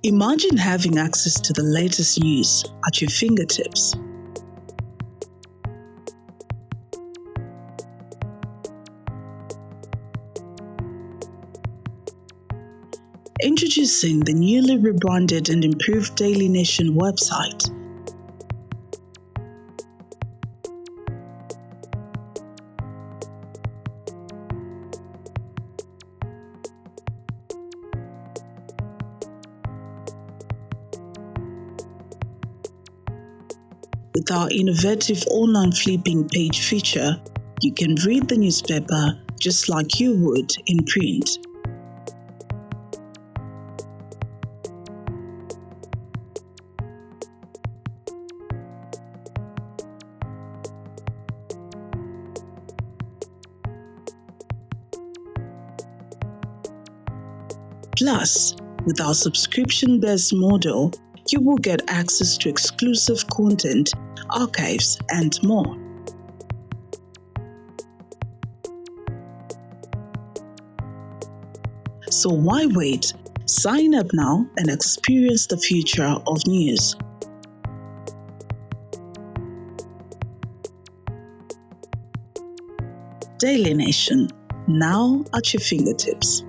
Imagine having access to the latest news at your fingertips. Introducing the newly rebranded and improved Daily Nation website. With our innovative online flipping page feature, you can read the newspaper just like you would in print. Plus, with our subscription-based model, you will get access to exclusive content, archives, and more. So why wait? Sign up now and experience the future of news. Daily Nation, now at your fingertips.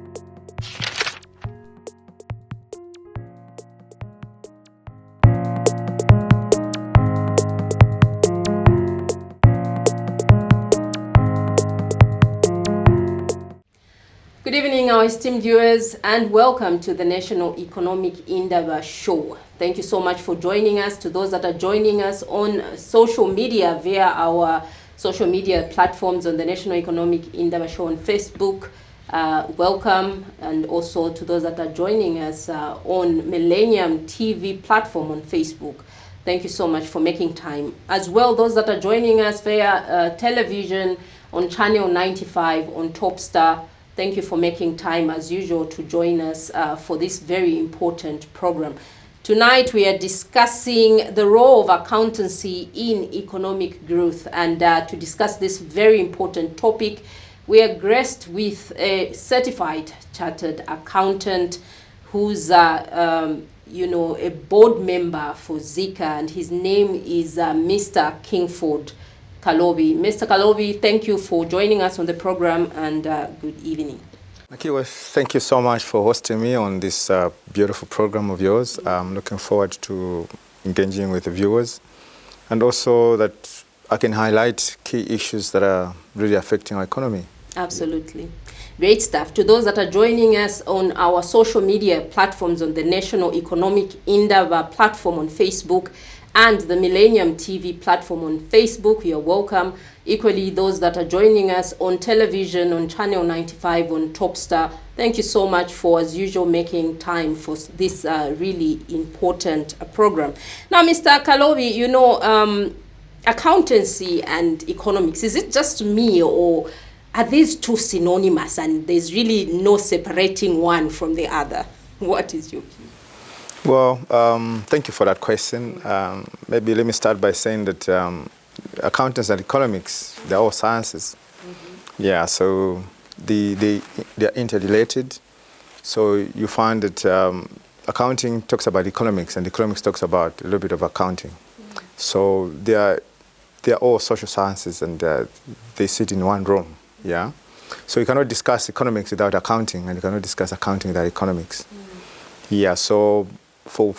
Good evening, our esteemed viewers, and welcome to the National Economic Indaba Show. Thank you so much for joining us. To those that are joining us on social media via our social media platforms on the National Economic Indaba Show on Facebook, welcome. And also to those that are joining us on Millennium TV platform on Facebook. Thank you so much for making time. As well, those that are joining us via television on Channel 95 on Topstar. Thank you for making time, as usual, to join us for this very important program. Tonight, we are discussing the role of accountancy in economic growth. And to discuss this very important topic, we are graced with a certified chartered accountant who's, a board member for Zika, and his name is Mr. Kingford. Kalobi. Mr. Kalobi, thank you for joining us on the program, and good evening. Thank you so much for hosting me on this beautiful program of yours. I'm looking forward to engaging with the viewers, and also that I can highlight key issues that are really affecting our economy. Absolutely. Great stuff. To those that are joining us on our social media platforms on the National Economic Indaba platform on Facebook, and the Millennium TV platform on Facebook, you're welcome. Equally, those that are joining us on television on Channel 95 on Topstar, thank you so much for, as usual, making time for this really important program. Now, Mr. Kalobi, accountancy and economics, is it just me, or are these two synonymous and there's really no separating one from the other? What is your view? Well, thank you for that question. Maybe let me start by saying that accountants and economics, they're all sciences. Mm-hmm. Yeah, so they're interrelated. So you find that accounting talks about economics, and economics talks about a little bit of accounting. Mm-hmm. So they're all social sciences, and they sit in one room. Yeah, so you cannot discuss economics without accounting, and you cannot discuss accounting without economics. Mm-hmm. Yeah, so for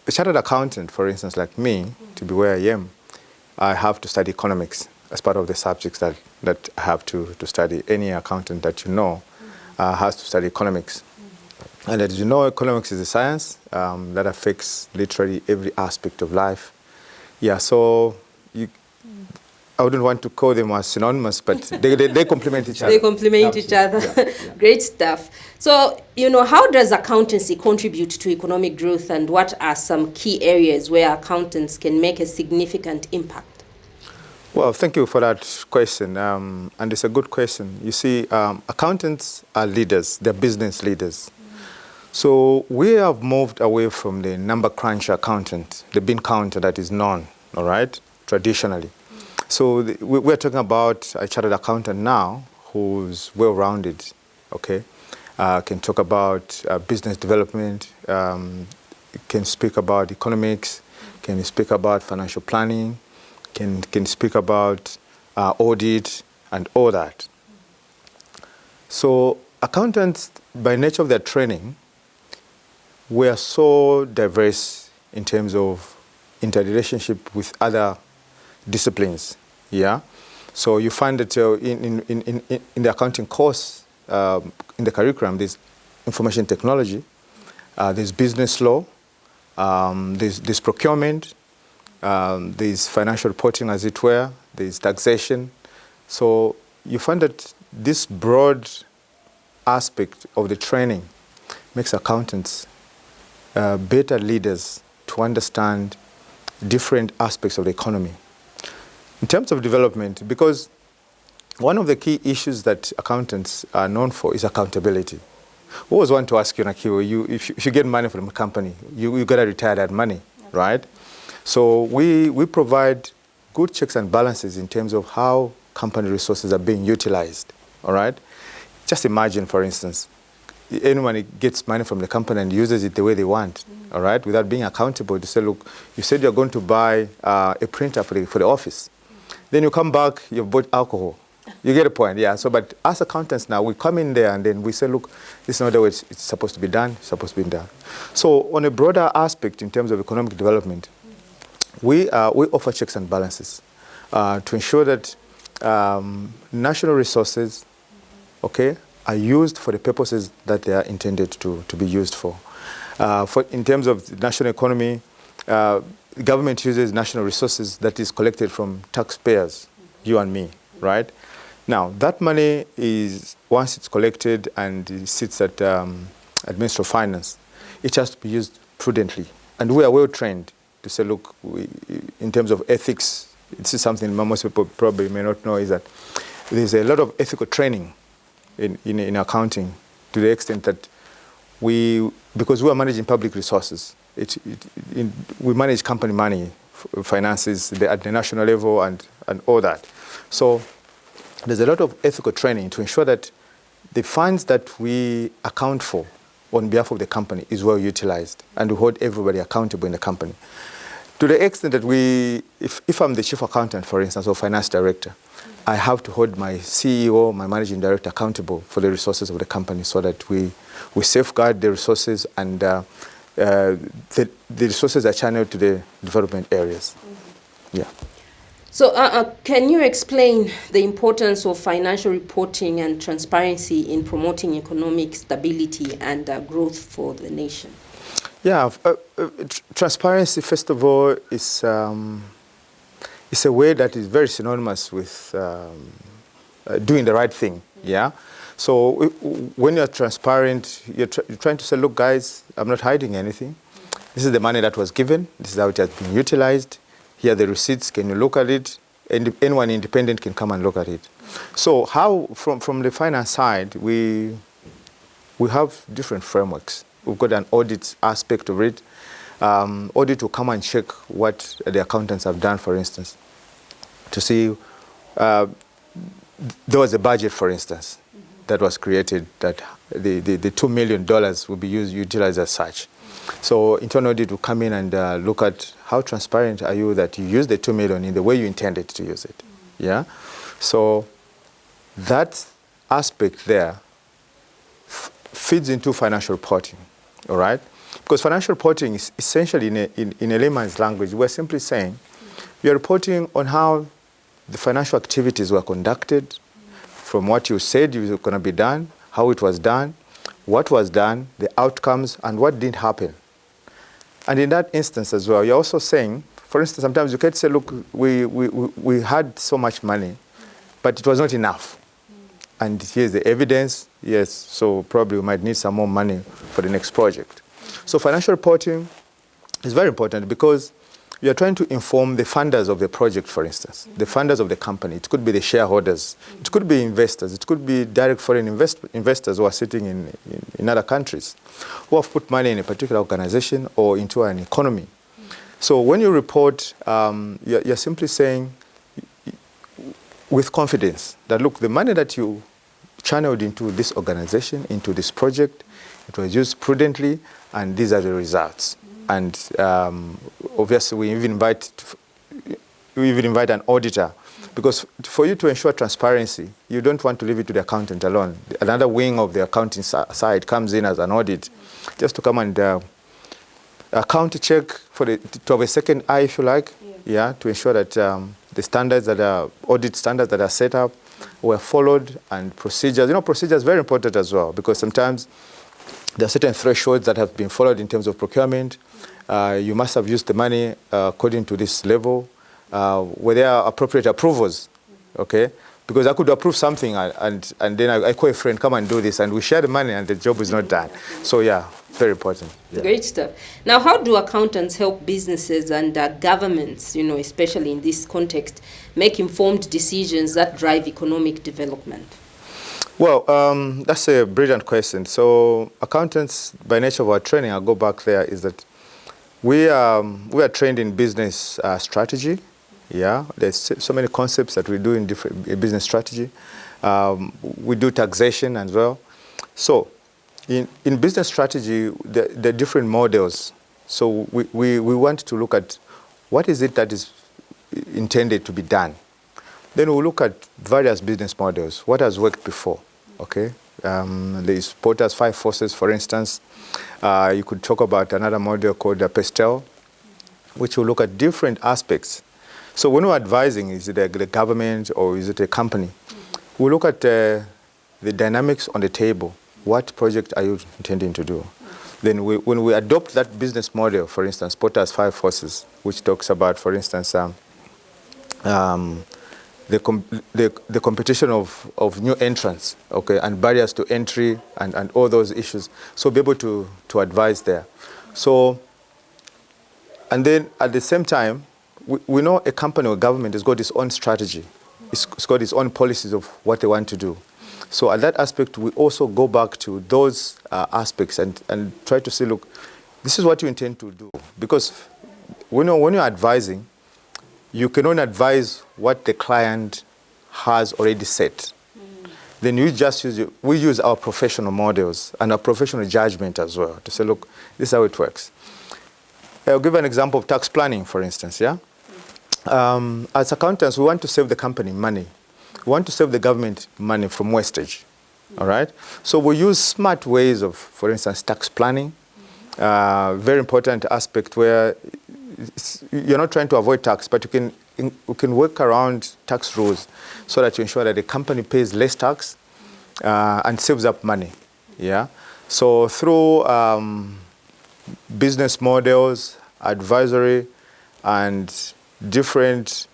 a chartered accountant, for instance, like me, to be where I am, I have to study economics as part of the subjects that I have to study. Any accountant that you know has to study economics. And as you know, economics is a science that affects literally every aspect of life. Yeah, so I wouldn't want to call them as synonymous, but they complement each other. They complement each other. Yeah. Great stuff. So, how does accountancy contribute to economic growth, and what are some key areas where accountants can make a significant impact? Well, thank you for that question. And it's a good question. You see, accountants are leaders. They're business leaders. So we have moved away from the number cruncher accountant, the bean counter that is known, all right, traditionally. So we're talking about a chartered accountant now who's well-rounded, okay? Can talk about business development, can speak about economics, can speak about financial planning, can speak about audit and all that. So accountants, by nature of their training, were so diverse in terms of interrelationship with other disciplines. Yeah. So you find that in the accounting course, in the curriculum, there's information technology, there's business law, there's procurement, there's financial reporting, as it were, there's taxation. So you find that this broad aspect of the training makes accountants better leaders to understand different aspects of the economy. In terms of development, because one of the key issues that accountants are known for is accountability. I always want to ask you, Nakiwa, if you get money from a company, you got to retire that money, okay, right? So we provide good checks and balances in terms of how company resources are being utilized, all right? Just imagine, for instance, anyone gets money from the company and uses it the way they want, all right, without being accountable to say, look, you said you're going to buy a printer for the office. Then you come back, you've bought alcohol. You get a point, yeah. So, but as accountants now, we come in there and then we say, look, this is not the way it's supposed to be done, it's supposed to be done. So on a broader aspect in terms of economic development, we offer checks and balances to ensure that national resources, okay, are used for the purposes that they are intended to be used for. In terms of the national economy, the government uses national resources that is collected from taxpayers, you and me, right? Now, that money is, once it's collected and it sits at Ministry of Finance, it has to be used prudently. And we are well trained to say, look, in terms of ethics, this is something most people probably may not know, is that there's a lot of ethical training in accounting, to the extent that because we are managing public resources, we manage company money, finances at the national level and all that. So there's a lot of ethical training to ensure that the funds that we account for on behalf of the company is well utilized, and we hold everybody accountable in the company. To the extent that if I'm the chief accountant, for instance, or finance director, I have to hold my CEO, my managing director accountable for the resources of the company, so that we safeguard the resources and the resources are channeled to the development areas. Mm-hmm. Yeah. So can you explain the importance of financial reporting and transparency in promoting economic stability and growth for the nation? Yeah, transparency, first of all, is a way that is very synonymous with doing the right thing, yeah? So when you're transparent, you're trying to say, look, guys, I'm not hiding anything. This is the money that was given. This is how it has been utilized. Here are the receipts. Can you look at it? And anyone independent can come and look at it. So how, from the finance side, we have different frameworks. We've got an audit aspect of it. Audit will come and check what the accountants have done, for instance, to see there was a budget, for instance, that was created that the $2 million will be utilized as such. So internal audit will come in and look at how transparent are you that you use the $2 million in the way you intended to use it. Yeah. So that aspect there feeds into financial reporting. All right. Because financial reporting is essentially, in a layman's language, we're simply saying you're reporting on how the financial activities were conducted, from what you said was going to be done, how it was done, what was done, the outcomes, and what didn't happen. And in that instance as well, you're also saying, for instance, sometimes you can say, look, we had so much money, but it was not enough. And here's the evidence. Yes, so probably we might need some more money for the next project. So financial reporting is very important because you are trying to inform the funders of the project, for instance, the funders of the company. It could be the shareholders. It could be investors. It could be direct foreign investors who are sitting in other countries, who have put money in a particular organization or into an economy. So when you report, you're simply saying with confidence that, look, the money that you channeled into this organization, into this project, it was used prudently, and these are the results. And obviously, we even invite an auditor, because for you to ensure transparency, you don't want to leave it to the accountant alone. Another wing of the accounting side comes in as an audit, just to come and account check to have a second eye, if you like, to ensure that the standards audit standards that are set up were followed, and procedures. Procedures are very important as well, because sometimes there are certain thresholds that have been followed in terms of procurement. You must have used the money according to this level. Were there appropriate approvals? Okay, because I could approve something and then I call a friend, come and do this, and we share the money and the job is not done. So yeah, very important. Yeah. Great stuff. Now, how do accountants help businesses and governments, especially in this context, make informed decisions that drive economic development? Well, that's a brilliant question. So accountants, by nature of our training, I'll go back there, is that we are trained in business strategy. Yeah, there's so many concepts that we do in different business strategy. We do taxation as well. So in business strategy, there are different models. So we want to look at what is it that is intended to be done. Then we'll look at various business models. What has worked before? Okay, there's Porter's 5 forces, for instance. You could talk about another model called Pestel, which will look at different aspects. So when we're advising, is it the government or is it a company? We look at the dynamics on the table. What project are you intending to do? Then when we adopt that business model, for instance, Porter's 5 forces, which talks about, for instance, the competition of new entrants, okay, and barriers to entry and all those issues. So be able to advise there. So, and then at the same time, we know a company or government has got its own strategy. It's got its own policies of what they want to do. So at that aspect, we also go back to those aspects and try to say, look, this is what you intend to do. Because when you're advising, you can only advise what the client has already set. Then we use our professional models and our professional judgment as well to say, look, this is how it works. I'll give an example of tax planning, for instance, yeah? As accountants, we want to save the company money. We want to save the government money from wastage, all right? So we use smart ways of, for instance, tax planning, very important aspect where you're not trying to avoid tax, but you can work around tax rules so that you ensure that the company pays less tax and saves up money, yeah? So through business models, advisory, and different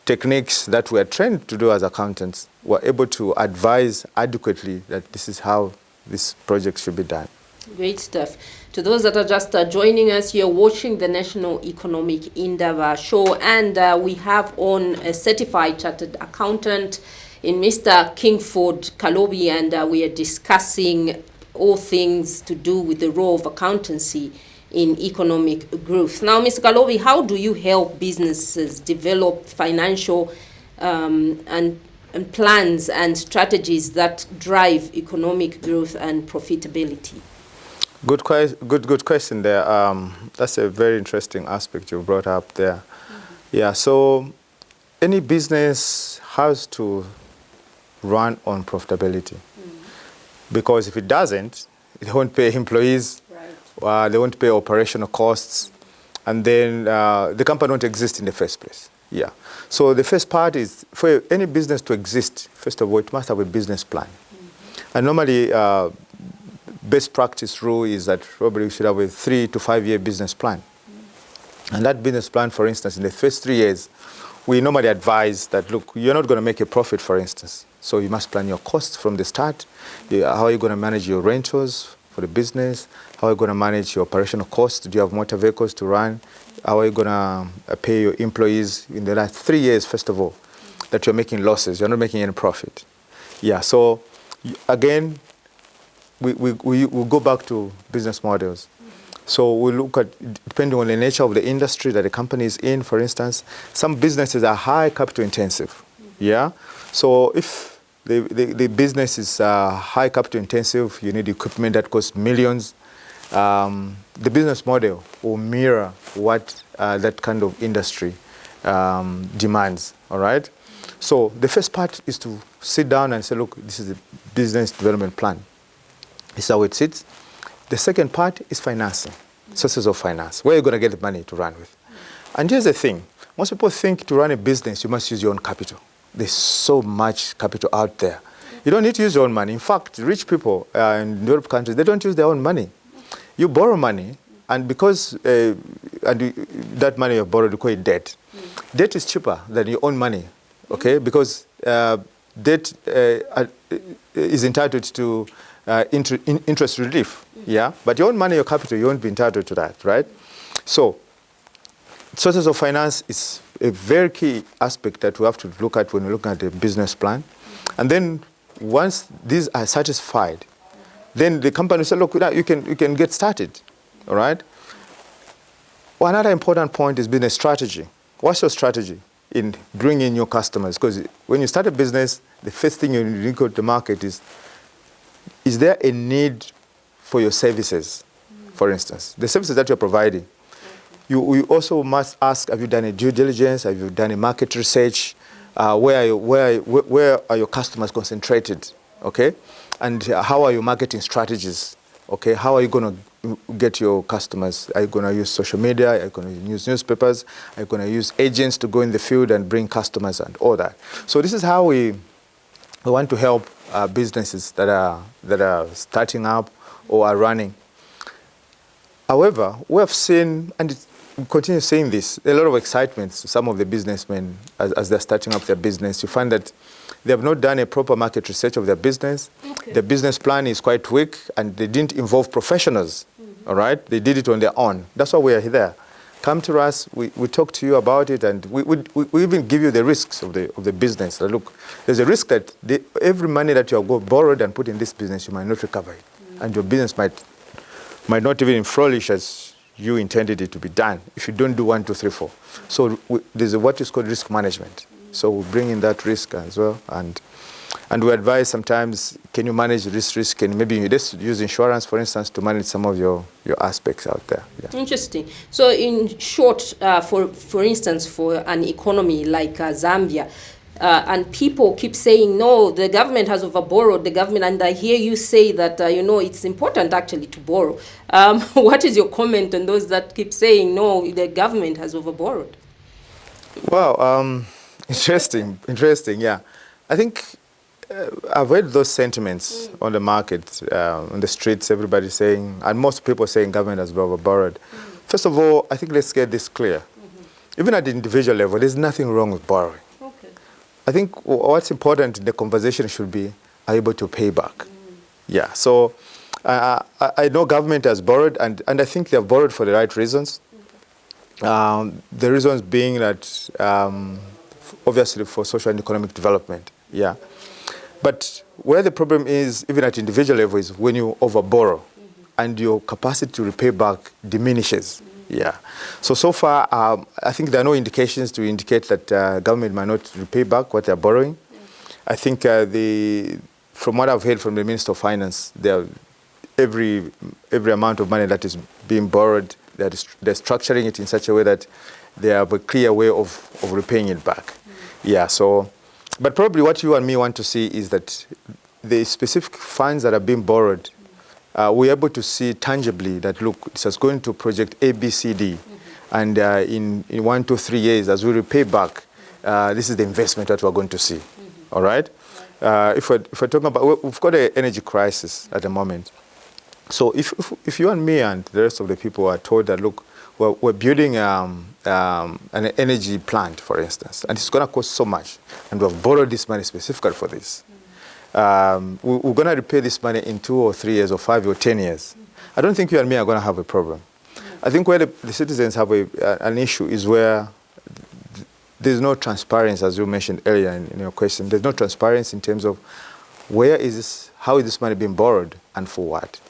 techniques that we are trained to do as accountants, we're able to advise adequately that this is how this project should be done. Great stuff. To those that are just joining us, you're watching the National Economic Indaba show, and we have on a certified chartered accountant in Mr. Kingford Kalobi, and we are discussing all things to do with the role of accountancy in economic growth. Now, Mr. Kalobi, how do you help businesses develop financial and plans and strategies that drive economic growth and profitability? Good question there. That's a very interesting aspect you brought up there. Yeah, so any business has to run on profitability. Because if it doesn't, it won't pay employees, they won't pay operational costs, and then the company won't exist in the first place. Yeah. So the first part is, for any business to exist, first of all, it must have a business plan. And normally, best practice rule is that probably we should have a 3 to 5 year business plan. And that business plan, for instance, in the first 3 years, we normally advise that, look, you're not going to make a profit, for instance. So you must plan your costs from the start. How are you going to manage your rentals for the business? How are you going to manage your operational costs? Do you have motor vehicles to run? How are you going to pay your employees in the last 3 years, first of all, that you're making losses? You're not making any profit. Yeah, so again, we go back to business models. So we look at, depending on the nature of the industry that the company is in, for instance, some businesses are high capital intensive. Yeah. So if the business is high capital intensive, you need equipment that costs millions. the business model will mirror what that kind of industry demands, all right? So the first part is to sit down and say, look, this is the business development plan. This is how it sits. The second part is financing, sources of finance. Where are you going to get the money to run with? And here's the thing. Most people think to run a business, you must use your own capital. There's so much capital out there. You don't need to use your own money. In fact, rich people in developed countries, they don't use their own money. You borrow money, and because that money you borrowed, you call it debt. Debt is cheaper than your own money, okay? Because debt is entitled to interest relief, yeah? But your own money, your capital, you won't be entitled to that, right? So, sources of finance is a very key aspect that we have to look at when we look at the business plan. And then once these are satisfied, then the company will say, look, you can get started, all right? Well, another important point is business strategy. What's your strategy in bringing in your customers? Because when you start a business, the first thing you look at the market is there a need for your services, for instance? The services that you're providing. You also must ask, have you done a due diligence? Have you done a market research? Where are your customers concentrated, okay? And how are your marketing strategies, okay? How are you going to get your customers? Are you going to use social media? Are you going to use newspapers? Are you going to use agents to go in the field and bring customers and all that? So this is how we want to help businesses that are starting up or are running. However, we have seen, and we continue seeing this, a lot of excitement to some of the businessmen as they're starting up their business. You find that they have not done a proper market research of their business. Okay. The business plan is quite weak, and they didn't involve professionals, all right? They did it on their own. That's why we are there. Come to us, we talk to you about it, and we even give you the risks of the business. Look, there's a risk that every money that you have borrowed and put in this business, you might not recover it. And your business might not even flourish as you intended it to be done if you don't do 1, 2, 3, 4. So there's what is called risk management. So we bring in that risk as well, and we advise sometimes, can you manage this risk? Can maybe you just use insurance, for instance, to manage some of your aspects out there. Yeah. Interesting. So in short, for instance, for an economy like Zambia, and people keep saying, no, the government has overborrowed the government, and I hear you say that, it's important actually to borrow. What is your comment on those that keep saying, no, the government has overborrowed? Well, interesting, yeah. I think I've heard those sentiments on the market, on the streets, everybody saying, and most people saying government has overborrowed. First of all, I think let's get this clear. Even at the individual level, there's nothing wrong with borrowing. I think what's important in the conversation should be, are you able to pay back? Yeah, so I know government has borrowed, and I think they have borrowed for the right reasons. The reasons being that, obviously, for social and economic development, yeah. But where the problem is, even at individual level, is when you overborrow and your capacity to repay back diminishes. Yeah. So far, I think there are no indications to indicate that government might not repay back what they're borrowing. I think from what I've heard from the Minister of Finance, every amount of money that is being borrowed, they're structuring it in such a way that they have a clear way of repaying it back. Yeah. So, but probably what you and me want to see is that the specific funds that are being borrowed, we're able to see tangibly that, look, this is going to project A, B, C, D. And in 1, 2, 3 years, as we repay back, this is the investment that we're going to see. All right? If we're talking about, we've got an energy crisis at the moment. So if you and me and the rest of the people are told that, look, we're building an energy plant, for instance, and it's going to cost so much, and we've borrowed this money specifically for this. We're going to repay this money in 2 or 3 years or 5 or 10 years. I don't think you and me are going to have a problem. I think where the citizens have an issue is where there's no transparency, as you mentioned earlier in your question. There's no transparency in terms of where is this, how is this money being borrowed, and for what.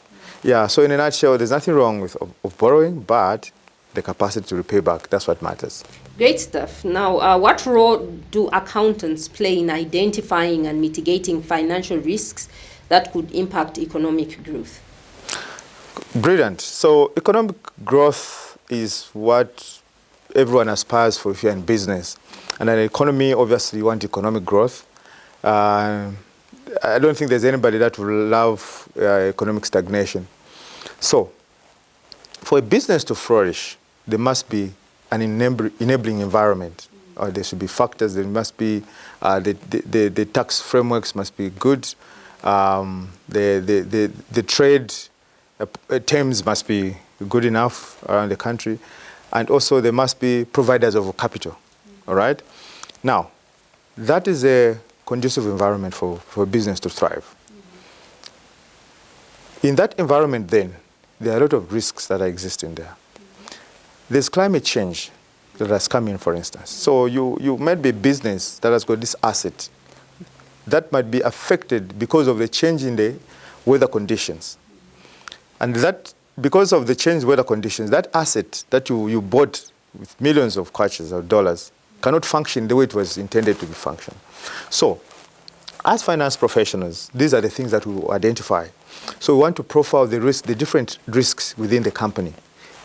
Yeah, so in a nutshell, there's nothing wrong with borrowing, but the capacity to repay back, that's what matters. Great stuff. Now, what role do accountants play in identifying and mitigating financial risks that could impact economic growth? Brilliant. So economic growth is what everyone aspires for if you're in business. And an economy, obviously, you want economic growth. I don't think there's anybody that will love economic stagnation. So for a business to flourish, there must be an enabling environment. There should be factors. There must be the tax frameworks must be good. The trade terms must be good enough around the country, and also there must be providers of capital. All right. Now, that is a conducive environment for a business to thrive. In that environment, then, there are a lot of risks that are existing there. There's climate change that has come in, for instance. So you might be a business that has got this asset that might be affected because of the change in the weather conditions. And that, because of the changed weather conditions, that asset that you bought with millions of kwaches or dollars cannot function the way it was intended to be function. So, as finance professionals, these are the things that we will identify. So we want to profile the risk, the different risks within the company.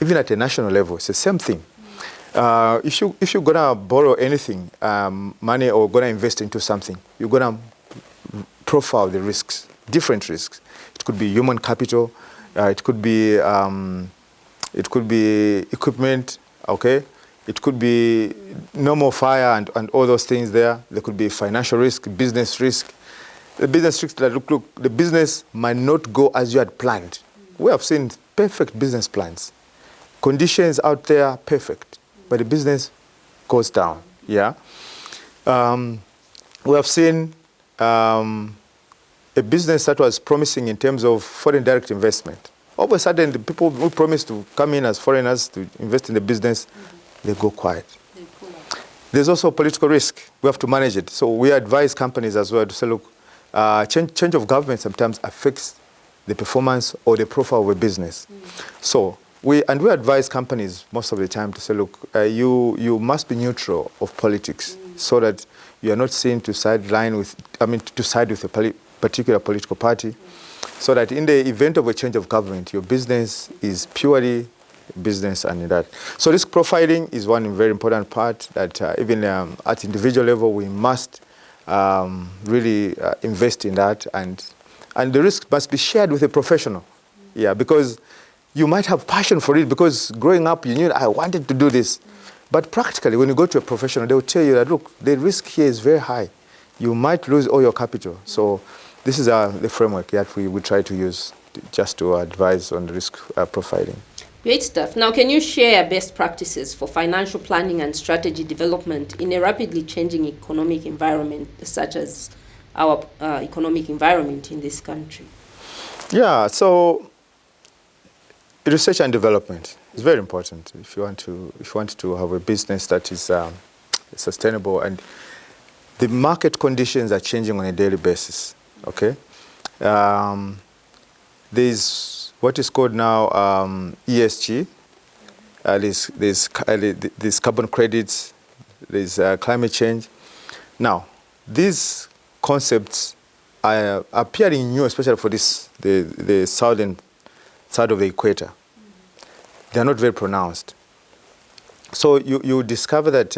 Even at a national level, it's the same thing. If you're gonna borrow anything, money, or gonna invest into something, you're gonna profile the risks, different risks. It could be human capital, it could be equipment, okay? It could be normal fire and all those things there. There could be financial risk, business risk. The business risks that look, the business might not go as you had planned. We have seen perfect business plans. Conditions out there, perfect. But the business goes down, yeah? We have seen a business that was promising in terms of foreign direct investment. All of a sudden, the people who promised to come in as foreigners to invest in the business, they go quiet. There's also political risk. We have to manage it. So we advise companies as well to say, look, change of government sometimes affects the performance or the profile of a business. So we advise companies most of the time to say, look, you must be neutral of politics so that you are not seen to side with a particular political party, so that in the event of a change of government, your business is purely business and that. So risk profiling is one very important part that even at individual level, we must really invest in that, and the risk must be shared with a professional. Yeah, because you might have passion for it because growing up you knew I wanted to do this. But practically when you go to a professional, they will tell you that, look, the risk here is very high. You might lose all your capital. So this is the framework that we try to use just to advise on the risk profiling. Great stuff. Now, can you share best practices for financial planning and strategy development in a rapidly changing economic environment, such as our economic environment in this country? Yeah, so research and development is very important if you want to have a business that is sustainable, and the market conditions are changing on a daily basis. Okay, there's what is called now ESG. There's carbon credits. There's climate change. Now, these concepts are appearing new, especially for the southern side of the equator. They are not very pronounced. So you discover that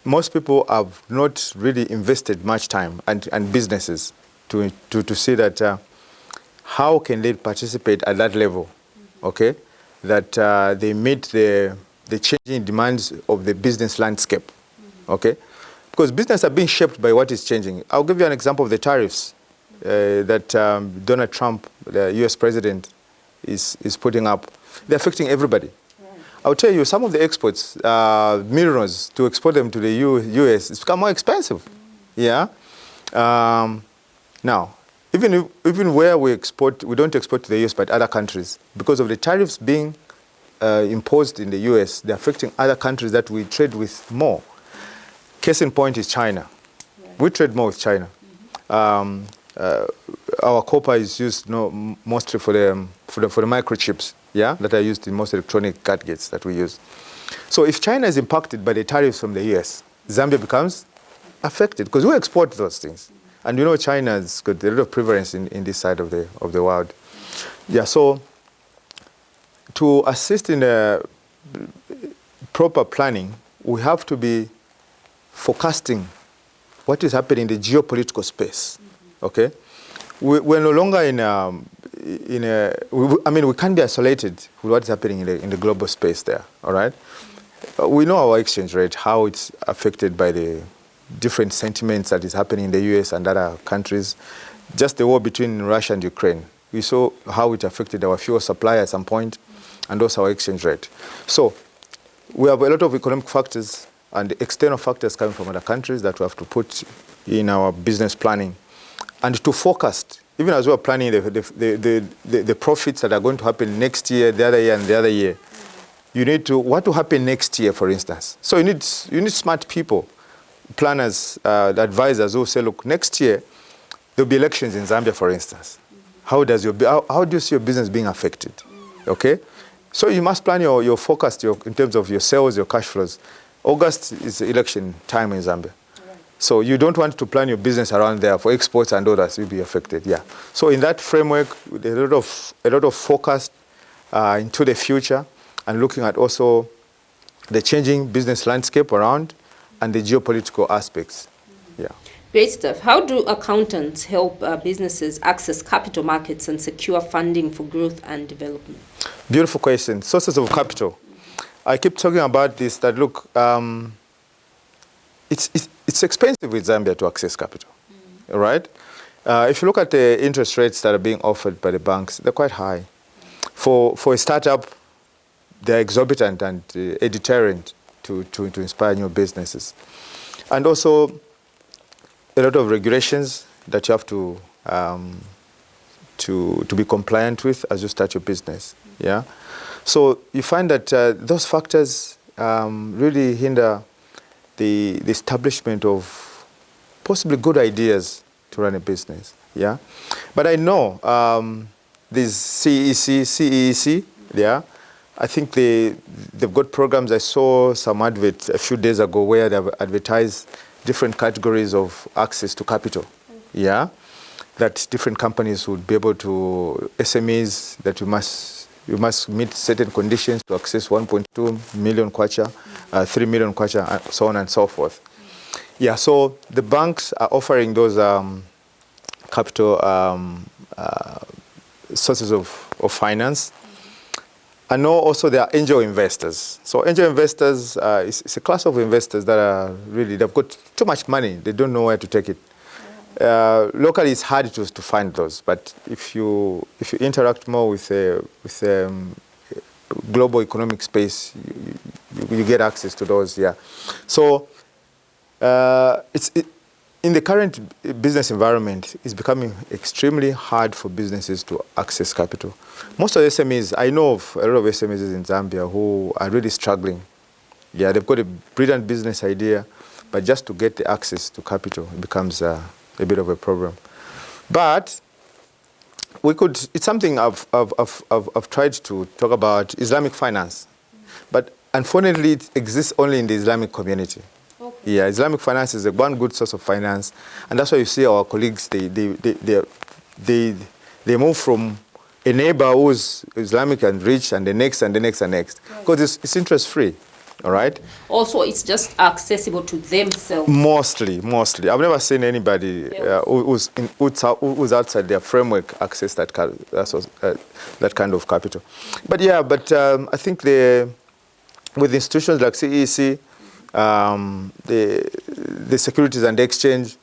most people have not really invested much time and businesses to see that how can they participate at that level, okay? That they meet the changing demands of the business landscape, okay? Because business are being shaped by what is changing. I'll give you an example of the tariffs that Donald Trump, the US president, is putting up. They're affecting everybody. Right. I'll tell you, some of the exports, millions, to export them to the US, it's become more expensive. Yeah. Now, even where we export, we don't export to the US but other countries, because of the tariffs being imposed in the US, they're affecting other countries that we trade with more. Case in point is China. Right. We trade more with China. Our copper is used mostly for the microchips, yeah, that are used in most electronic gadgets that we use. So if China is impacted by the tariffs from the US, Zambia becomes affected because we export those things. And you know China's got a lot of prevalence in this side of the world. Yeah, so to assist in a proper planning, we have to be forecasting what is happening in the geopolitical space. Okay, we're no longer we can't be isolated with what is happening in the global space there. All right, we know our exchange rate, how it's affected by the different sentiments that is happening in the US and other countries. Just the war between Russia and Ukraine, we saw how it affected our fuel supply at some point, and also our exchange rate. So we have a lot of economic factors and external factors coming from other countries that we have to put in our business planning. And to forecast, even as we are planning the profits that are going to happen next year, the other year, and the other year, you need to, what will happen next year, for instance. So you need smart people, planners, advisors who say, look, next year, there'll be elections in Zambia, for instance. How do you see your business being affected? Okay? So you must plan your forecast in terms of your sales, your cash flows. August is election time in Zambia. Right. So you don't want to plan your business around there for exports and others will be affected. Yeah. So in that framework, a lot of focus into the future and looking at also the changing business landscape around and the geopolitical aspects. Yeah. Great stuff. How do accountants help businesses access capital markets and secure funding for growth and development? Beautiful question. Sources of capital. I keep talking about this, that look, it's expensive with Zambia to access capital, right? If you look at the interest rates that are being offered by the banks, they're quite high. For a startup, they're exorbitant and a deterrent to inspire new businesses. And also, a lot of regulations that you have to be compliant with as you start your business. Yeah, so you find that those factors really hinder the establishment of possibly good ideas to run a business. Yeah, but I know this CEC. Yeah, I think they've got programs. I saw some adverts a few days ago where they've advertised different categories of access to capital. Yeah, that different companies would be able to, SMEs, that you must meet certain conditions to access 1.2 million kwacha, 3 million kwacha, so on and so forth. Yeah, so the banks are offering those capital sources of finance. I know also there are angel investors. So angel investors is a class of investors that are really, they've got too much money. They don't know where to take it. Locally, it's hard to find those. But if you interact more with global economic space, you get access to those. Yeah. So in the current business environment, it's becoming extremely hard for businesses to access capital. Most of the SMEs, I know of a lot of SMEs in Zambia who are really struggling. Yeah, they've got a brilliant business idea, but just to get the access to capital, it becomes a bit of a problem. But it's something I've tried to talk about, Islamic finance. But unfortunately, it exists only in the Islamic community. Okay. Yeah, Islamic finance is one good source of finance, and that's why you see our colleagues, they move from a neighbor who's Islamic and rich, and the next and the next and next, because it's interest free. All right. Also, it's just accessible to themselves. Mostly. I've never seen anybody who's outside their framework access that kind of capital. But yeah, I think with institutions like CEC, the Securities and Exchange,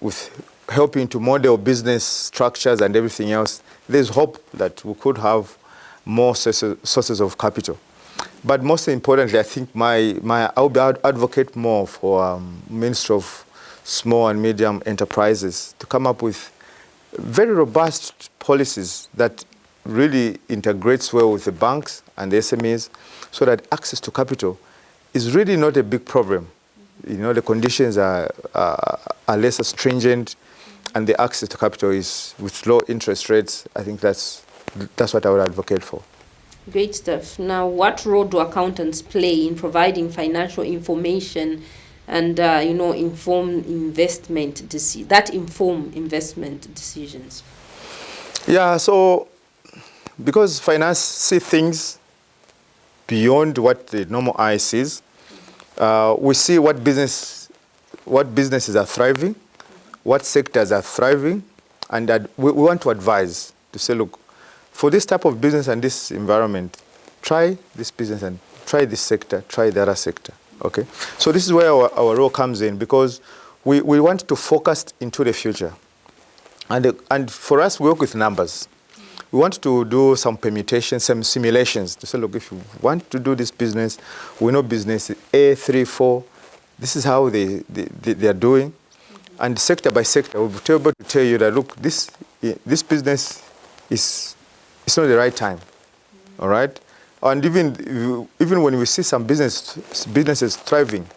with helping to model business structures and everything else, there's hope that we could have more sources of capital. But most importantly, I think I would advocate more for Ministry of Small and Medium Enterprises to come up with very robust policies that really integrates well with the banks and the SMEs, so that access to capital is really not a big problem. You know, the conditions are less stringent, and the access to capital is with low interest rates. I think that's what I would advocate for. Great stuff. Now, what role do accountants play in providing financial information and inform investment decisions? Yeah, so because finance see things beyond what the normal eye sees. We see what businesses are thriving, what sectors are thriving, and that we want to advise to say, look, for this type of business and this environment, try this business and try this sector, try the other sector. Okay, so this is where our role comes in, because we want to focus into the future, and for us, we work with numbers. We want to do some permutations, some simulations to say, look, if you want to do this business, we know business A, 3, 4, this is how they are doing. And sector by sector, we'll be able to tell you that, look, this business is not the right time, all right? And even when we see some businesses thriving,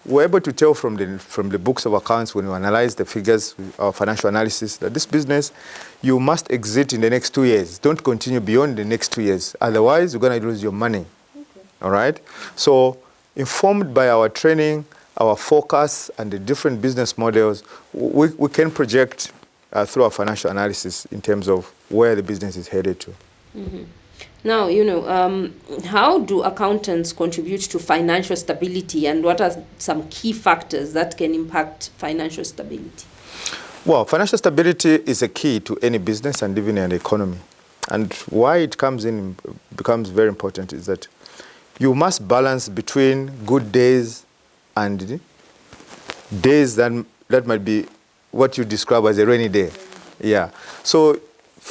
we're able to tell from the books of accounts, when we analyze the figures, our financial analysis, that this business, you must exit in the next 2 years. Don't continue beyond the next 2 years. Otherwise, you're going to lose your money. Okay. All right? So, informed by our training, our focus, and the different business models, we can project through our financial analysis in terms of where the business is headed to. Mm-hmm. Now, how do accountants contribute to financial stability, and what are some key factors that can impact financial stability? Well, financial stability is a key to any business and even an economy. And why it becomes very important is that you must balance between good days and days that might be what you describe as a rainy day. Yeah. So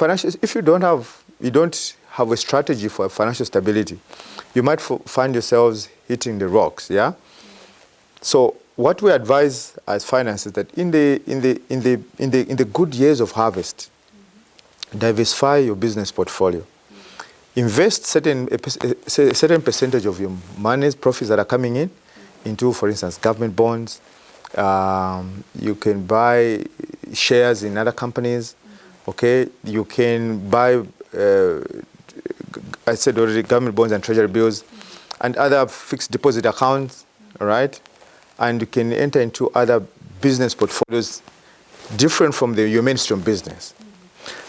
if you don't have a strategy for financial stability, you might find yourselves hitting the rocks. Yeah. So what we advise as finance is that in the good years of harvest, diversify your business portfolio. Invest certain percentage of your money's profits that are coming in into, for instance, government bonds. You can buy shares in other companies. Okay, you can buy. I said already, government bonds and treasury bills, and other fixed deposit accounts, all right? And you can enter into other business portfolios different from your mainstream business.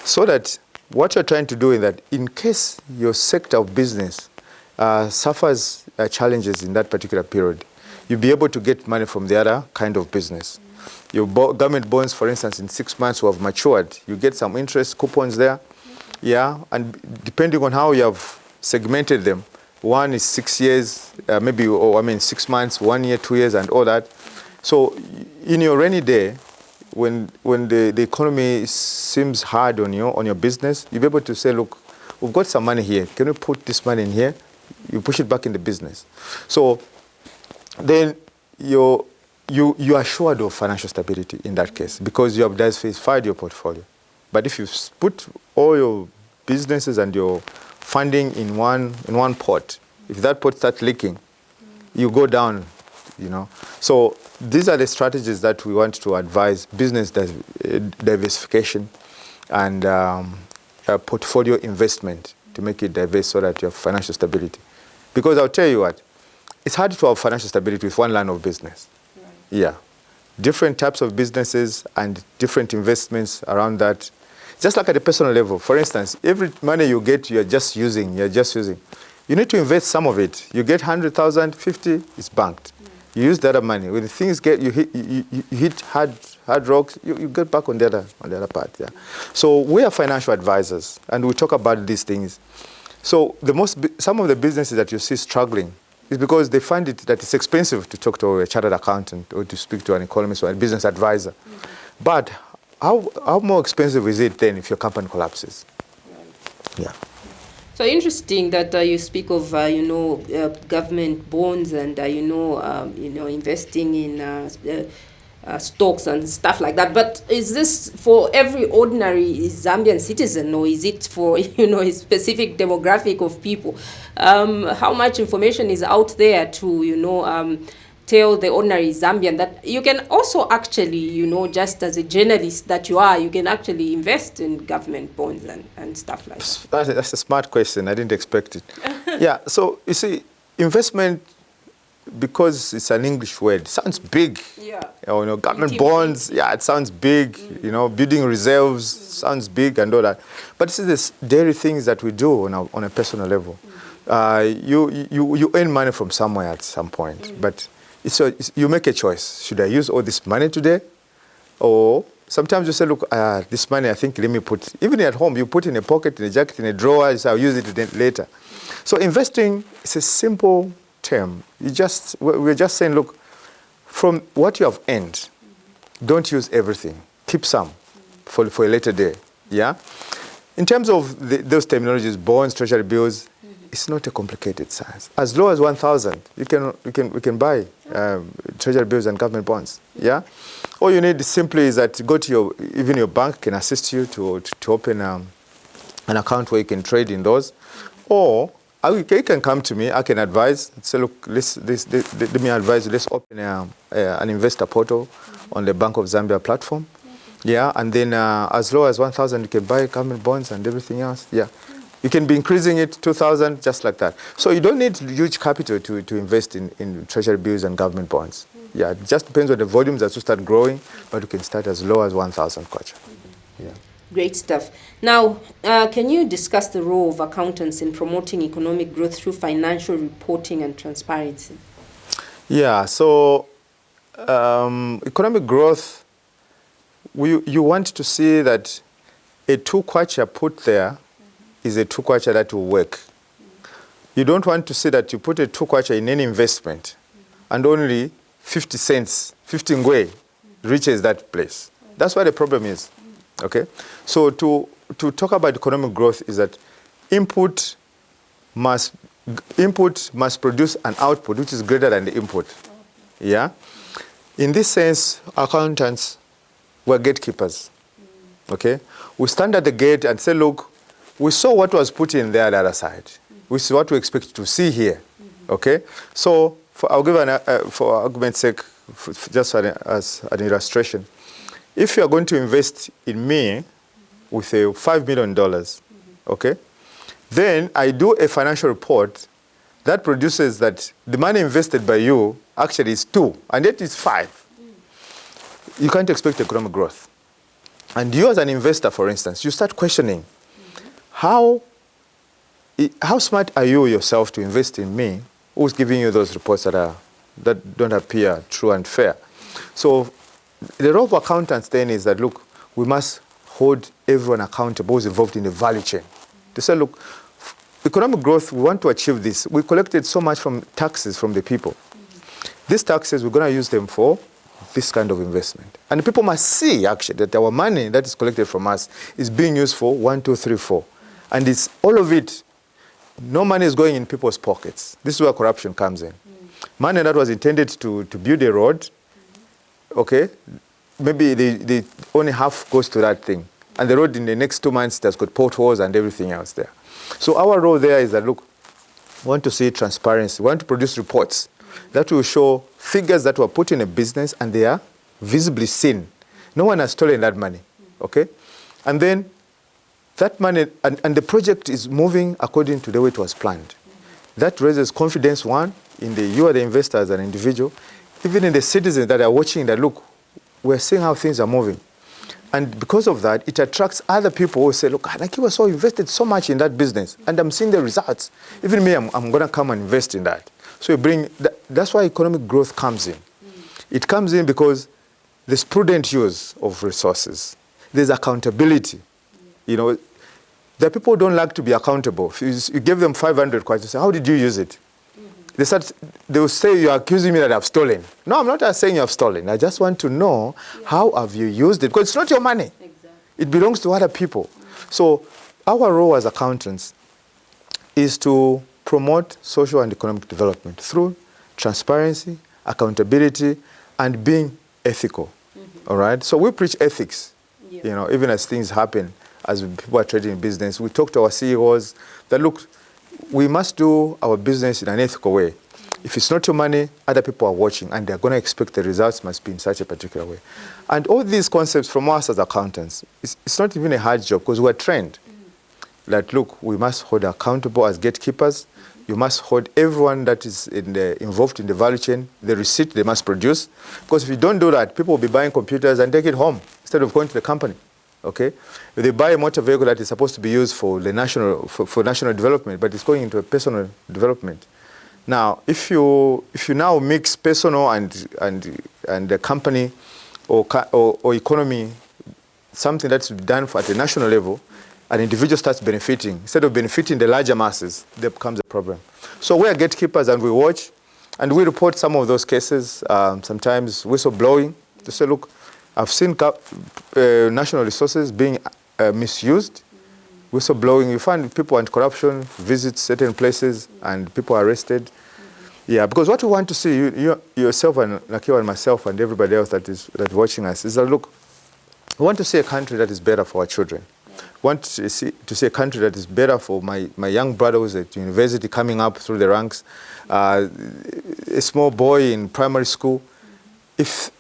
So that what you're trying to do is that in case your sector of business suffers challenges in that particular period, you'll be able to get money from the other kind of business. Your government bonds, for instance, in 6 months will have matured. You get some interest coupons there. Yeah, and depending on how you have segmented them, one is 6 years, 6 months, 1 year, 2 years, and all that. So in your rainy day, when the economy seems hard on your business, you'll be able to say, look, we've got some money here. Can we put this money in here? You push it back in the business. So then you are assured of financial stability in that case, because you have diversified your portfolio. But if you put all your businesses and your funding in one pot, if that pot starts leaking, you go down, So these are the strategies that we want to advise: business diversification and portfolio investment to make it diverse so that you have financial stability. Because I'll tell you what, it's hard to have financial stability with one line of business. Right. Yeah. Different types of businesses and different investments around that. Just like at a personal level. For instance, every money you get, you're just using. You need to invest some of it. You get 100,000, 50, it's banked. You use the other money. When things you hit hard rocks, you get back on the other part. Yeah. So we are financial advisors, and we talk about these things. So some of the businesses that you see struggling is because they find it that it's expensive to talk to a chartered accountant or to speak to an economist or a business advisor. Mm-hmm. But how more expensive is it then if your company collapses? Right. Yeah. So interesting that you speak of government bonds and investing in stocks and stuff like that. But is this for every ordinary Zambian citizen, or is it for a specific demographic of people? How much information is out there to tell the ordinary Zambian that you can also actually, just as a journalist that you are, you can actually invest in government bonds and stuff like that? That's a smart question. I didn't expect it. Yeah, so you see, investment because it's an English word, it sounds big. Yeah. Government bonds, it sounds big. Building reserves sounds big and all that. But this is this daily things that we do on a personal level. You earn money from somewhere at some point, but you make a choice. Should I use all this money today? Or sometimes you say, look, this money, I think, let me put, even at home, you put in a pocket, in a jacket, in a drawer, you say, I'll use it later. So investing is a simple term. We're just saying, look, from what you have earned, don't use everything. Keep some for a later day. Yeah? In terms of those terminologies, bonds, treasury bills, it's not a complicated science. As low as 1,000, we can buy treasury bills and government bonds. Yeah? All you need simply is that go to even your bank can assist you to open an account where you can trade in those. Or you can come to me, I can advise, say, look, let me advise you, let's open an investor portal on the Bank of Zambia platform. Yeah, and then as low as 1,000, you can buy government bonds and everything else. Yeah. You can be increasing it 2,000, just like that. So you don't need huge capital to invest in treasury bills and government bonds. Yeah, it just depends on the volumes as you start growing, but you can start as low as 1,000 kwacha. Yeah. Great stuff. Now, can you discuss the role of accountants in promoting economic growth through financial reporting and transparency? Yeah, so economic growth, you want to see that a 2 kwacha put there is a 2 kwacha that will work. You don't want to see that you put a 2 kwacha in any investment and only 50 cents, 50 ngwe reaches that place. That's what the problem is. Okay? So to talk about economic growth is that input must produce an output which is greater than the input. Yeah? In this sense, accountants were gatekeepers. Okay? We stand at the gate and say, look, we saw what was put in there on the other side, which is what we expect to see here. Okay? So I'll give for argument's sake, just as an illustration. If you are going to invest in me with a $5 million, okay, then I do a financial report that produces that the money invested by you actually is 2, and yet it's 5. You can't expect economic growth. And you as an investor, for instance, you start questioning, how smart are you yourself to invest in me who's giving you those reports that don't appear true and fair? So the role of accountants then is that, look, we must hold everyone accountable who's involved in the value chain. They say, look, economic growth, we want to achieve this. We collected so much from taxes from the people. These taxes, we're going to use them for this kind of investment. And the people must see, actually, that our money that is collected from us is being used for 1, 2, 3, 4. And it's all of it. No money is going in people's pockets. This is where corruption comes in. Money that was intended to build a road, okay, maybe they only half goes to that thing. And the road in the next 2 months has got potholes and everything else there. So our role there is that, look, we want to see transparency. We want to produce reports that will show figures that were put in a business and they are visibly seen. No one has stolen that money, okay? And then that money, and the project is moving according to the way it was planned. That raises confidence, one, in you are the investor as an individual, even in the citizens that are watching that, look, we're seeing how things are moving. And because of that, it attracts other people who say, look, Anakiwa so invested so much in that business, and I'm seeing the results. Even me, I'm going to come and invest in that. So you bring, that's why economic growth comes in. It comes in because there's prudent use of resources. There's accountability. You know, the people don't like to be accountable. If you give them 500 questions, say, how did you use it? They will say, you're accusing me that I've stolen. No, I'm not saying you have stolen. I just want to know how have you used it? Because it's not your money. Exactly. It belongs to other people. So our role as accountants is to promote social and economic development through transparency, accountability, and being ethical. All right? So we preach ethics, you know, even as things happen, as people are trading in business. We talk to our CEOs that, look, we must do our business in an ethical way. If it's not your money, other people are watching, and they're going to expect the results must be in such a particular way. And all these concepts from us as accountants, it's not even a hard job because we're trained. That, look, we must hold accountable as gatekeepers You must hold everyone that is involved in the value chain, the receipt they must produce. Because if you don't do that, people will be buying computers and take it home instead of going to the company. Okay? If they buy a motor vehicle that is supposed to be used for the national development, but it's going into a personal development. Now, if you now mix personal and the company or economy, something that's done at the national level, an individual starts benefiting. Instead of benefiting the larger masses, there becomes a problem. So we are gatekeepers and we watch, and we report some of those cases, sometimes whistleblowing, to say, look, I've seen national resources being misused. Whistleblowing, you find people anti-corruption, visit certain places, and people are arrested. Yeah, because what we want to see, you yourself and Nakiwa and myself and everybody else that's watching us, is that, look, we want to see a country that is better for our children. We want to see a country that is better for my young brother who's at university coming up through the ranks, a small boy in primary school. If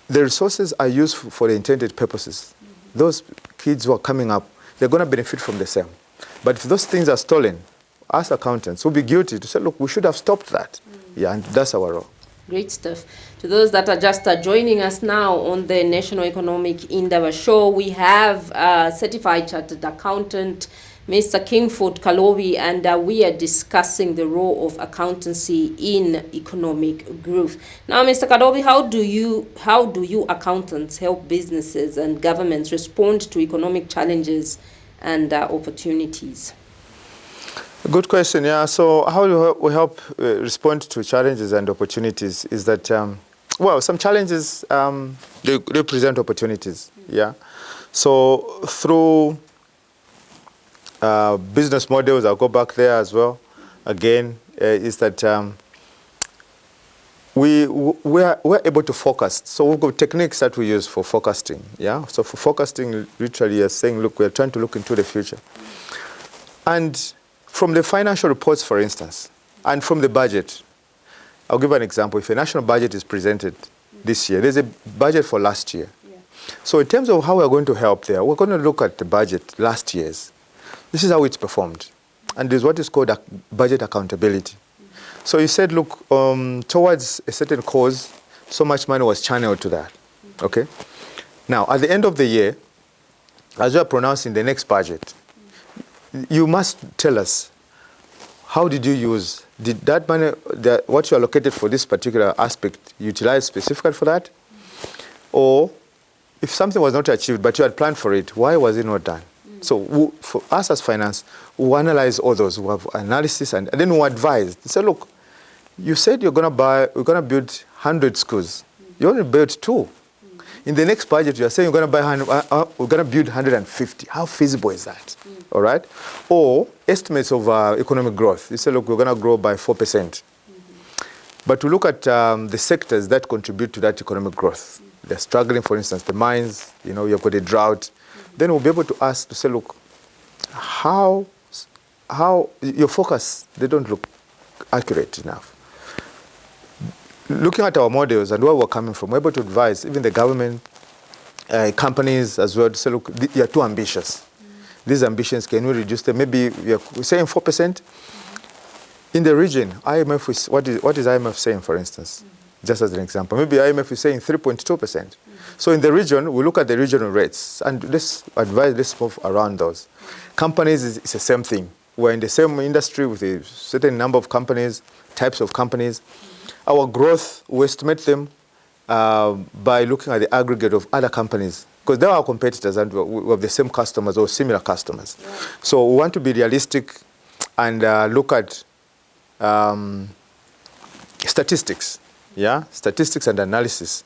the resources are used for the intended purposes, those kids who are coming up, they're going to benefit from the same. But if those things are stolen, us accountants will be guilty to say, look, we should have stopped that. Yeah, and that's our role. Great stuff. To those that are just joining us now on the National Economic Indaba Show, we have certified chartered accountant, Mr. Kingford Kalobi, and we are discussing the role of accountancy in economic growth. Now, Mr. Kalobi, how do you accountants help businesses and governments respond to economic challenges and opportunities? Good question, yeah. So how do we help respond to challenges and opportunities is that, well, some challenges, they represent opportunities, yeah. So through business models, I'll go back there as well, again, is that we're able to focus. So we've got techniques that we use for forecasting, yeah. So for forecasting, literally, you're saying, look, we're trying to look into the future. And from the financial reports, for instance, and from the budget, I'll give an example. If a national budget is presented this year, there's a budget for last year. Yeah. So in terms of how we're going to help there, we're going to look at the budget last year's. This is how it's performed. And there's what is called budget accountability. So you said, look, towards a certain cause, so much money was channeled to that. Okay? Now, at the end of the year, as you're pronouncing the next budget, you must tell us, how did you use, did that money, what you allocated for this particular aspect, utilized specifically for that? Or if something was not achieved, but you had planned for it, why was it not done? So for us as finance, we analyze all those, we have analysis, and then we advise. Say, look, you said we're going to build 100 schools. You only built 2. In the next budget, you're saying we're going to build 150. How feasible is that? All right? Or estimates of economic growth. You say, look, we're going to grow by 4%. But to look at the sectors that contribute to that economic growth. They're struggling, for instance, the mines, you've got a drought. Then we'll be able to ask to say, look, how your focus, they don't look accurate enough. Looking at our models and where we're coming from, we're able to advise even the government, companies as well, to say, look, you're too ambitious. These ambitions, can we reduce them? Maybe we're saying 4%. In the region, IMF, what is IMF saying, for instance? Just as an example. Maybe IMF is saying 3.2%. So in the region, we look at the regional rates and let's move around those. Companies, it's the same thing. We're in the same industry with a certain number of companies, types of companies. Our growth, we estimate them by looking at the aggregate of other companies, because they're our competitors and we have the same customers or similar customers. Yeah. So we want to be realistic and look at statistics, yeah, statistics and analysis.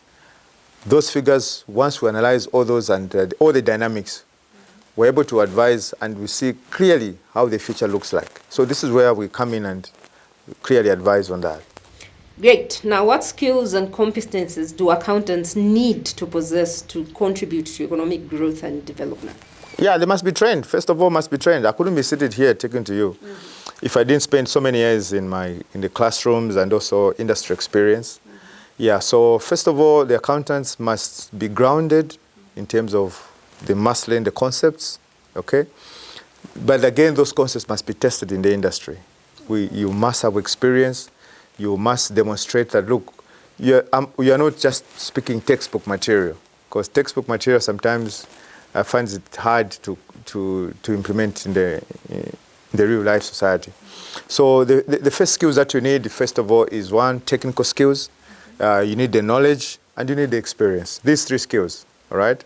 Those figures, once we analyze all those and all the dynamics, we're able to advise and we see clearly how the future looks like. So this is where we come in and clearly advise on that. Great. Now, what skills and competences do accountants need to possess to contribute to economic growth and development? Yeah, they must be trained. First of all, must be trained. I couldn't be seated here talking to you if I didn't spend so many years in the classrooms and also industry experience. Yeah, so first of all, the accountants must be grounded in terms of they must learn the concepts, okay? But again, those concepts must be tested in the industry. You must have experience. You must demonstrate that, look, you are not just speaking textbook material, because textbook material sometimes finds it hard to implement in the real life society. So the first skills that you need, first of all, is one, technical skills. You need the knowledge and you need the experience. These three skills, all right?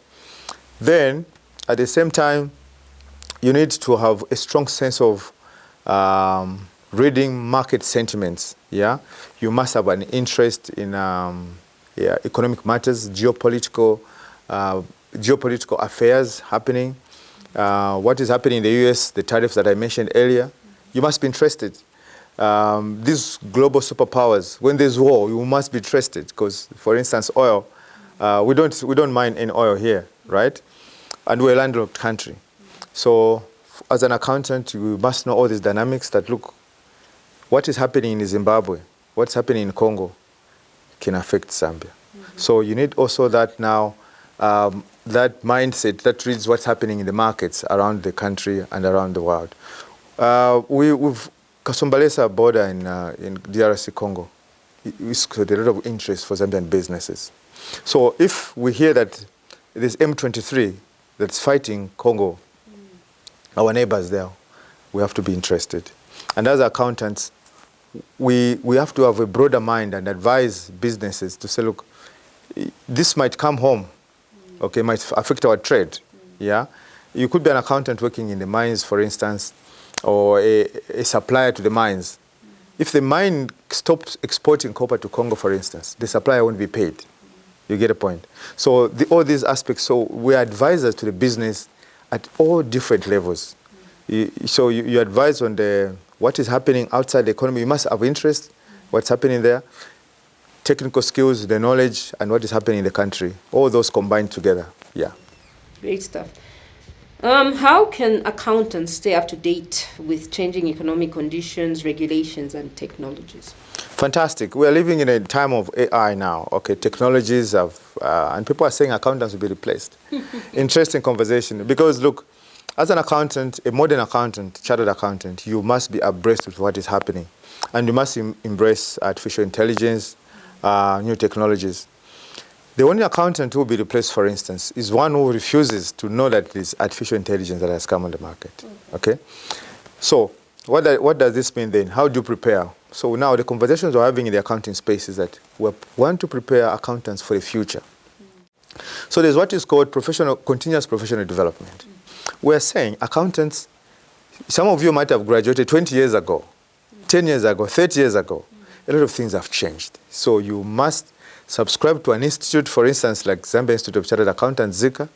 Then, at the same time, you need to have a strong sense of reading market sentiments. Yeah, you must have an interest in economic matters, geopolitical affairs happening. What is happening in the U.S., the tariffs that I mentioned earlier. You must be interested. These global superpowers, when there's war, you must be interested. Because, for instance, oil, we don't mine any oil here, right? And we're a landlocked country. So, as an accountant, you must know all these dynamics that, look, what is happening in Zimbabwe, what's happening in Congo can affect Zambia. So you need also that now, that mindset that reads what's happening in the markets around the country and around the world. We've Kasumbalesa border in DRC Congo. It's got a lot of interest for Zambian businesses. So if we hear that there's M23 that's fighting Congo, our neighbors there, we have to be interested. And as accountants, we have to have a broader mind and advise businesses to say, look, this might come home, okay, might affect our trade, yeah? You could be an accountant working in the mines, for instance, or a supplier to the mines. If the mine stops exporting copper to Congo, for instance, the supplier won't be paid. You get a point? So all these aspects, so we are advisors to the business at all different levels. So you advise on what is happening outside the economy. You must have interest, what's happening there, technical skills, the knowledge, and what is happening in the country. All those combined together, yeah. Great stuff. How can accountants stay up to date with changing economic conditions, regulations, and technologies? Fantastic. We are living in a time of AI now. Okay, technologies have, and people are saying accountants will be replaced. Interesting conversation. Because look, as an accountant, a modern accountant, chartered accountant, you must be abreast with what is happening. And you must embrace artificial intelligence, new technologies. The only accountant who will be replaced, for instance, is one who refuses to know that there's artificial intelligence that has come on the market. Okay? So, what does this mean then? How do you prepare? So now the conversations we're having in the accounting space is that we want to prepare accountants for the future. So there's what is called continuous professional development. We're saying accountants, some of you might have graduated 20 years ago, 10 years ago, 30 years ago. A lot of things have changed. So you must subscribe to an institute, for instance, like Zambia Institute of Chartered Accountants, ZICA.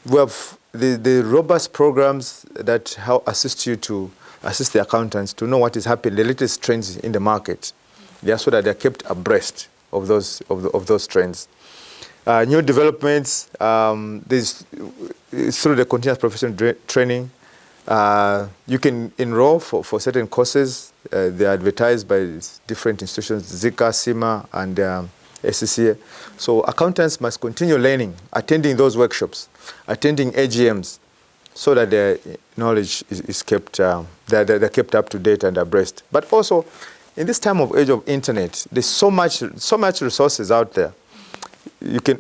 We have the robust programs that help assist the accountants to know what is happening, the latest trends in the market, so that they're kept abreast of those trends. New developments, through the continuous professional training, you can enroll for certain courses. They're advertised by different institutions, ZICA, CIMA, and SCCA. So accountants must continue learning, attending those workshops, attending AGMs, so that their knowledge is kept, they're kept up to date and abreast. But also, in this time of age of internet, there's so much resources out there. You can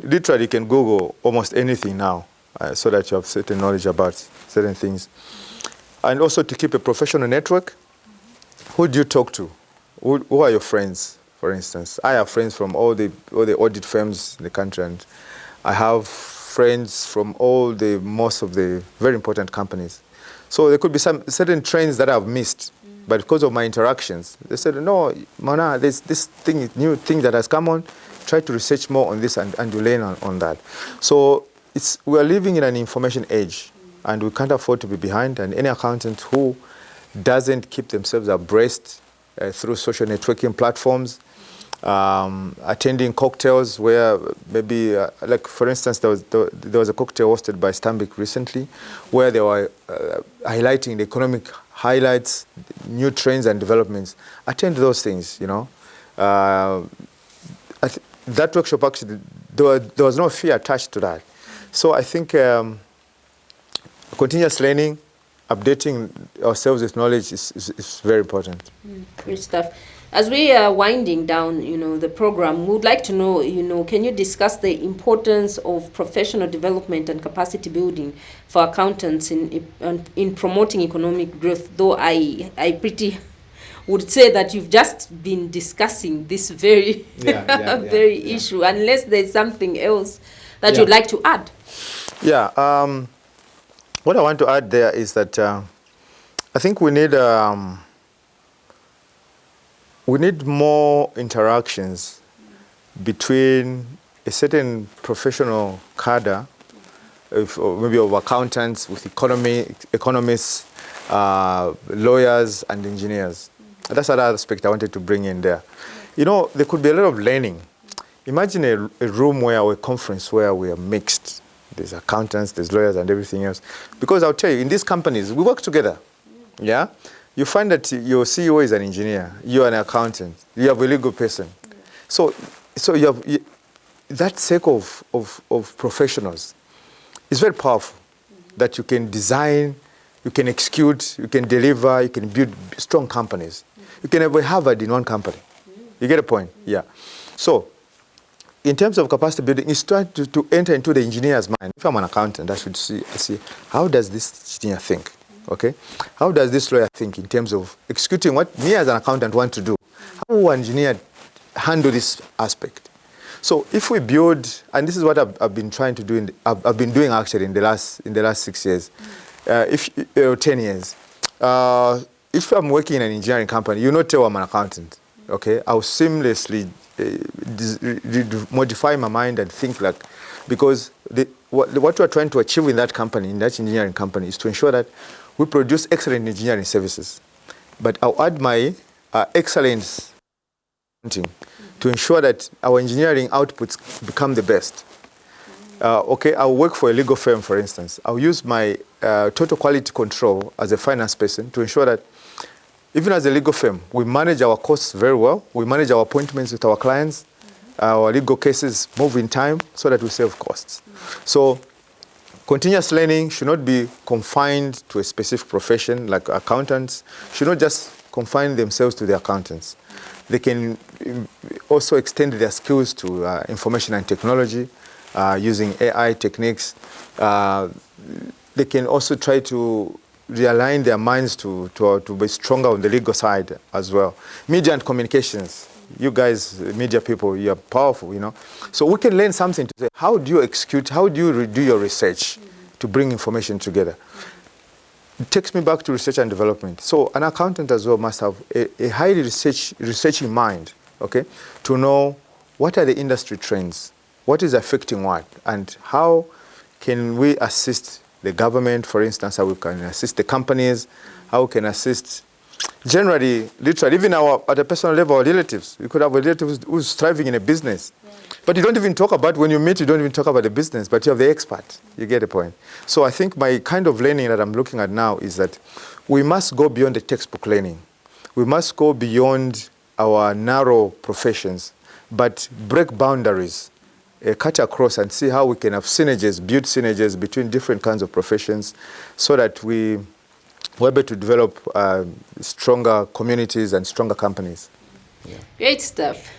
Google almost anything now, so that you have certain knowledge about certain things. And also to keep a professional network. Who do you talk to? Who are your friends, for instance? I have friends from all the audit firms in the country, and I have friends from most of the very important companies. So there could be some certain trends that I've missed, but because of my interactions, they said, no, Mana, there's this new thing that has come on. Try to research more on this and you learn on that. So we are living in an information age, and we can't afford to be behind. And any accountant who doesn't keep themselves abreast through social networking platforms, attending cocktails where maybe, like for instance, there was a cocktail hosted by Stambik recently, where they were highlighting the economic highlights, new trends and developments. Attend those things, that workshop actually, there was no fee attached to that. So I think continuous learning, updating ourselves with knowledge is very important. Great stuff. As we are winding down, the program, we would like to know, can you discuss the importance of professional development and capacity building for accountants in promoting economic growth? Though I pretty would say that you've just been discussing this very issue, unless there's something else that you'd like to add. Yeah. What I want to add there is that I think we need more interactions between a certain professional cadre, maybe of accountants, with economists, lawyers, and engineers. That's another aspect I wanted to bring in there. There could be a lot of learning. Imagine a room or a conference where we are mixed. There's accountants, there's lawyers, and everything else. Because I'll tell you, in these companies, we work together. Yeah? You find that your CEO is an engineer, you're an accountant, you have a legal person. So you have that circle of professionals is very powerful, that you can design, you can execute, you can deliver, you can build strong companies. You can have a Harvard in one company. You get a point? Yeah. So in terms of capacity building, it's trying to enter into the engineer's mind. If I'm an accountant, I should see how does this engineer think? Okay? How does this lawyer think in terms of executing what me as an accountant want to do? How will an engineer handle this aspect? So if we build, and this is what I've been trying to do, I've been doing actually in the last 6 years, 10 years. If I'm working in an engineering company, you not tell I'm an accountant. Okay? I'll seamlessly modify my mind and think like, because what we're trying to achieve in that company, in that engineering company, is to ensure that we produce excellent engineering services. But I'll add my excellence to ensure that our engineering outputs become the best. Okay, I'll work for a legal firm, for instance. I'll use my total quality control as a finance person to ensure that even as a legal firm, we manage our costs very well. We manage our appointments with our clients. Our legal cases move in time so that we save costs. So continuous learning should not be confined to a specific profession, like accountants should not just confine themselves to the accountants. They can also extend their skills to information and technology, using AI techniques. They can also try to realign their minds to be stronger on the legal side as well. Media and communications. You guys, media people, you're powerful, So we can learn something to say, how do you execute, how do you do your research to bring information together? It takes me back to research and development. So an accountant as well must have a highly researching mind, okay, to know what are the industry trends, what is affecting what, and how can we assist the government, for instance, how we can assist the companies, how we can assist generally, literally, even at a personal level, our relatives. You could have a relative who's thriving in a business. But you don't even talk about, when you meet, you don't even talk about the business, but you have the expert. You get the point. So I think my kind of learning that I'm looking at now is that we must go beyond the textbook learning. We must go beyond our narrow professions, but break boundaries, cut across and see how we can have synergies, build synergies between different kinds of professions so that we're able to develop stronger communities and stronger companies. Yeah. Great stuff.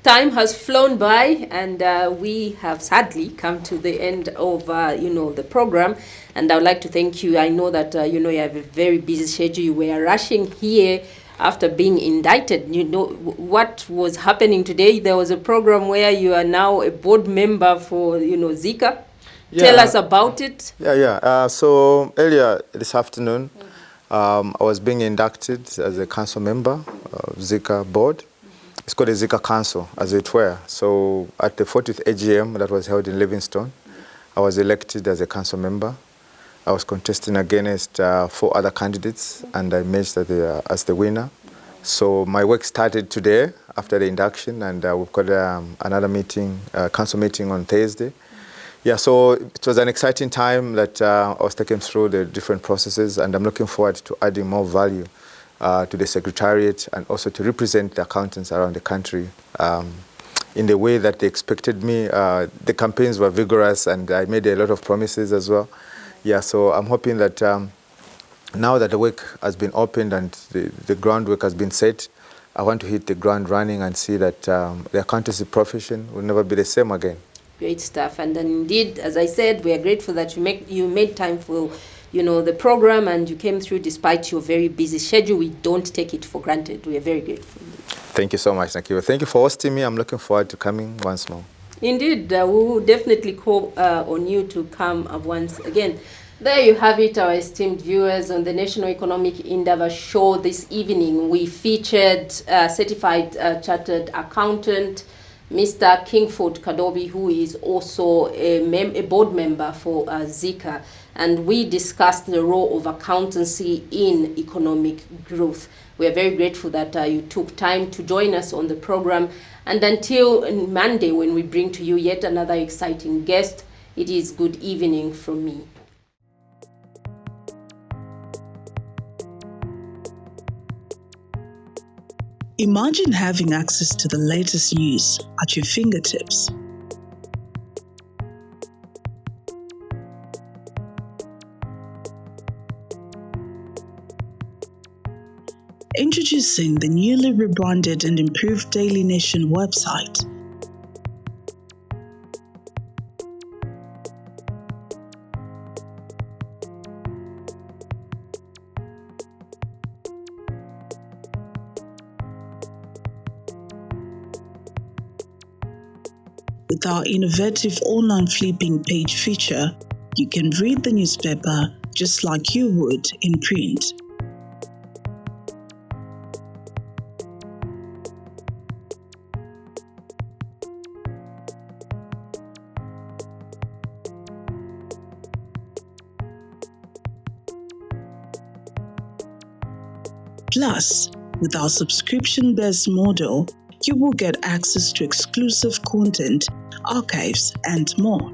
Time has flown by, and we have sadly come to the end of the program. And I would like to thank you. I know that you have a very busy schedule. You were rushing here after being indicted. What was happening today? There was a program where you are now a board member for Zika. Yeah. Tell us about it. So earlier this afternoon, I was being inducted as a council member of Zika board. It's called a Zika Council, as it were. So at the 40th AGM that was held in Livingstone, I was elected as a council member. I was contesting against 4 other candidates, and I emerged as the winner. So my work started today after the induction, and we've got another meeting, council meeting on Thursday. Yeah, so it was an exciting time that I was taken through the different processes, and I'm looking forward to adding more value to the Secretariat and also to represent the accountants around the country in the way that they expected me. The campaigns were vigorous, and I made a lot of promises as well. Yeah, so I'm hoping that now that the work has been opened and the groundwork has been set, I want to hit the ground running and see that the accountancy profession will never be the same again. Great stuff. And then indeed, as I said, we are grateful that you made time for the program, and you came through despite your very busy schedule. We don't take it for granted. We are very grateful. Thank you so much, Nakiwa. Thank you for hosting me. I'm looking forward to coming once more. Indeed, we will definitely call on you to come once again. There you have it, our esteemed viewers, on the National Economic Indaba show this evening. We featured certified chartered accountant, Mr. Kingford Kalobi, who is also a board member for Zika. And we discussed the role of accountancy in economic growth. We are very grateful that you took time to join us on the program. And until Monday, when we bring to you yet another exciting guest, it is good evening from me. Imagine having access to the latest news at your fingertips. Introducing the newly rebranded and improved Daily Nation website. With our innovative online flipping page feature, you can read the newspaper just like you would in print. Plus, with our subscription-based model, you will get access to exclusive content, archives, and more.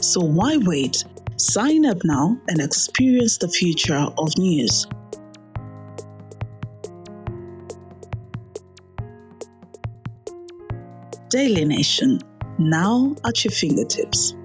So why wait? Sign up now and experience the future of news. Daily Nation, now at your fingertips.